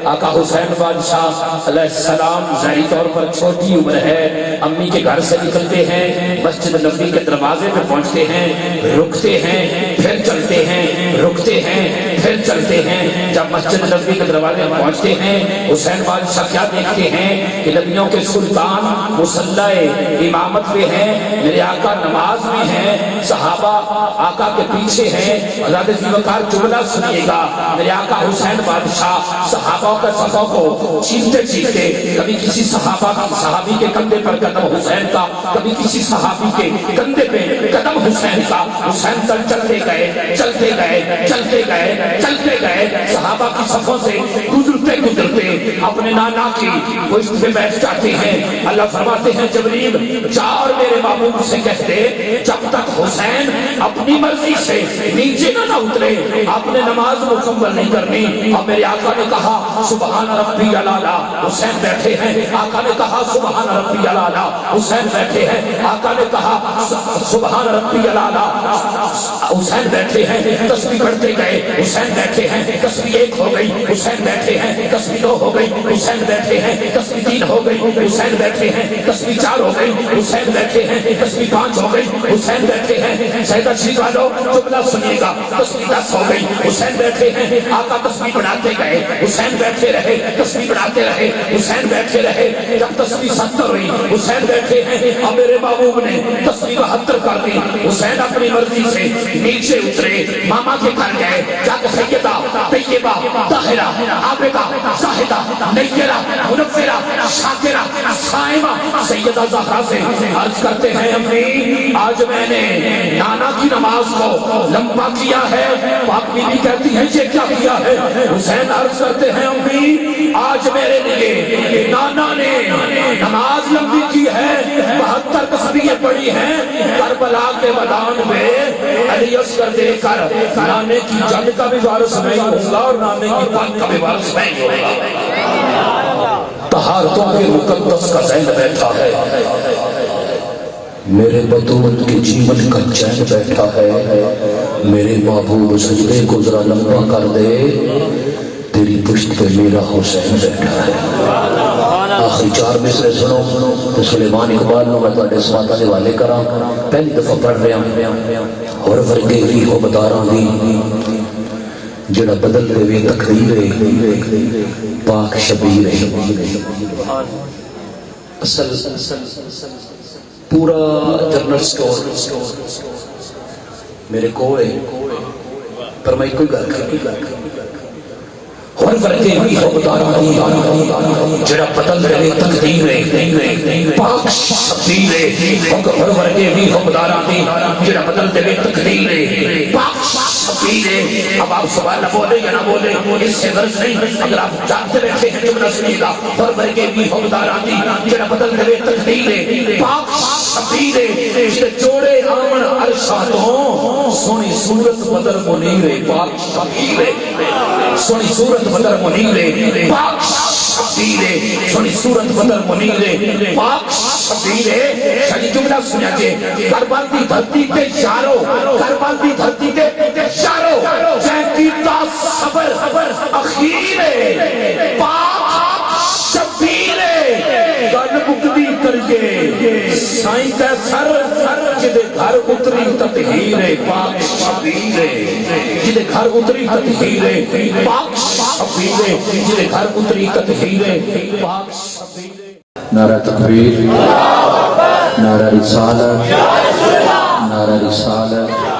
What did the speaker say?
آقا حسین بادشاہ علیہ السلام ظاہری طور پر چھوٹی عمر ہے، امی کے گھر سے نکلتے ہیں، مسجد نبوی کے دروازے پہ پہنچتے ہیں، رکتے ہیں، پھر چلتے ہیں، رکتے ہیں، پھر چلتے ہیں۔ جب مسجد نبوی کے دروازے پہ پہنچتے ہیں، حسین بادشاہ کیا دیکھتے ہیں کہ نبیوں کے سلطان مصلی امامت پہ ہیں، میرے آقا نماز میں ہیں، صحابہ آقا کے پیچھے ہیں۔ حضرت ذوالفقار جملہ سنیے گا، میرے آقا حسین بادشاہ صحابہ کا صفوں کو چیرتے چیرتے، کبھی کسی صحابی کے کندھے پر قدم حسین کا، کبھی کسی صحابی کے کندھے پہ قدم حسین کا، حسین تک چلتے گئے، چلتے گئے، چلتے گئے، چلتے گئے، صحابہ کی صفوں سے گزرتے گزرتے اپنے نانا کی گوشت پہ بیٹھ جاتے ہیں۔ اللہ فرماتے ہیں جبریل جا اور میرے محبوب سے کہتے جب تک حسین اپنی مرضی سے نیچے نہ اترے آپ نے نماز مکمل نہیں کرنی۔ اور میرے آقا نے کہا سبحان ربی الاعلیٰ، حسین بیٹھے ہیں، آقا نے کہا سبحان ربی الاعلیٰ، حسین بیٹھے ہیں، آقا نے کہا سبحان ربی الاعلیٰ، حسین بیٹھے ہیں، تسبیح پڑھتے گئے، حسین بیٹھے ہیں، تسبیح ایک ہو گئی، حسین بیٹھے ہیں، تسبیح دو ہو گئی، حسین بیٹھے ہیں، تسبیح تین ہو گئی، حسین بیٹھے ہیں، تسبیح چار ہو گئی، حسین بیٹھے ہیں، تسبیح پانچ ہو گئی، حسین بیٹھے ہیں۔ سیدہ شیخ والو جملہ سنیے گا، تسبیح 10 ہو گئی، حسین بیٹھے ہیں، آقا تسبیح بڑھاتے گئے، حسین بیٹھے رہے، تسبیح بڑھاتے رہے، حسین بیٹھے رہے، جب تسبیح 70 ہوئی حسین بیٹھے ہیں، اور میرے محبوب نے تسبیح 72 کر دی۔ حسین اپنی مرضی سے نیچے اترے، ماما کے گھر گئے، جا کے سیدہ طیبہ طاہرہ عابدہ زاہدہ نیرہ منورہ شاکرہ صائمہ سیدہ زہرا سے عرض کرتے ہیں امی آج میں نے نانا کی نماز کو لمبا کیا ہے۔ پاک بی بی کہتی ہے یہ کیا کیا ہے؟ حسین عرض کرتے ہیں امی آج میرے لیے نانا نے نماز لمبی کی ہے، 72 تسبیحیں پڑھی ہیں، کربلا کے میدان میں علی اصغر دے کر نانے کی جنگ کا بھی وارث میں ہوں گا اور نانے کی پاک کا بھی وارث میں ہوں گا۔ طہارتوں کے مقدس کا ذہن بیٹھا ہے، میرے بطول کے جیون کا چین بیٹھا ہے، میرے محبوب سجدے کو ذرا لمبا کر دے، تیری پشت پہ میرا حسین بیٹھا ہے۔ آخری 4 مصرے سنو تو سلیمان اقبال نو میں تواڈے سماعت دے حوالے کراں، پہلی دفعہ پڑھ رہا ہوں۔ اور ورگے ہی ہو بداراں دی جڑا بدل دے وے تقدیر پاک شبیر اصل پورا جنرل سٹور میرے کو ہے، پر میں کوئی گل کر اور ورگے ہی ہو بداراں دی جڑا بدل دے وے تقدیر پاک شبیر اور ورگے ہی ہو بداراں دی جڑا بدل دے وے تقدیر پاک شبیر۔ اب آپ سوال نہ بولے یا نہ بولے اس سے غرض نہیں، اگر آپ جانتے بیٹھے ہیں جملہ سنیے گا اور ورگے بھی حکمداراں دی جڑا بدل دے تقدیر پاک شبیر جوڑے آمن عرشاں تو سونی صورت بدر منیر پاک شبیر، سونی صورت بدر منیر پاک شبیر، سونی صورت بدر منیر پاک شبیر۔ شاید جملہ سنیا جے کربل دی دھرتی تے یارو، کربل دی دھرتی تے یارو جے کیتا صبر اخیر پاک شبیر، گل مکدی کریے سائیں تے سر جدے گھر اتری تطہیر پاک شبیر، جدے گھر اتری تطہیر پاک شبیر، جدے گھر اتری تطہیر پاک شبیر۔ نعرہ تکبیر، نعرہ رسالت، نعرہ رسالت۔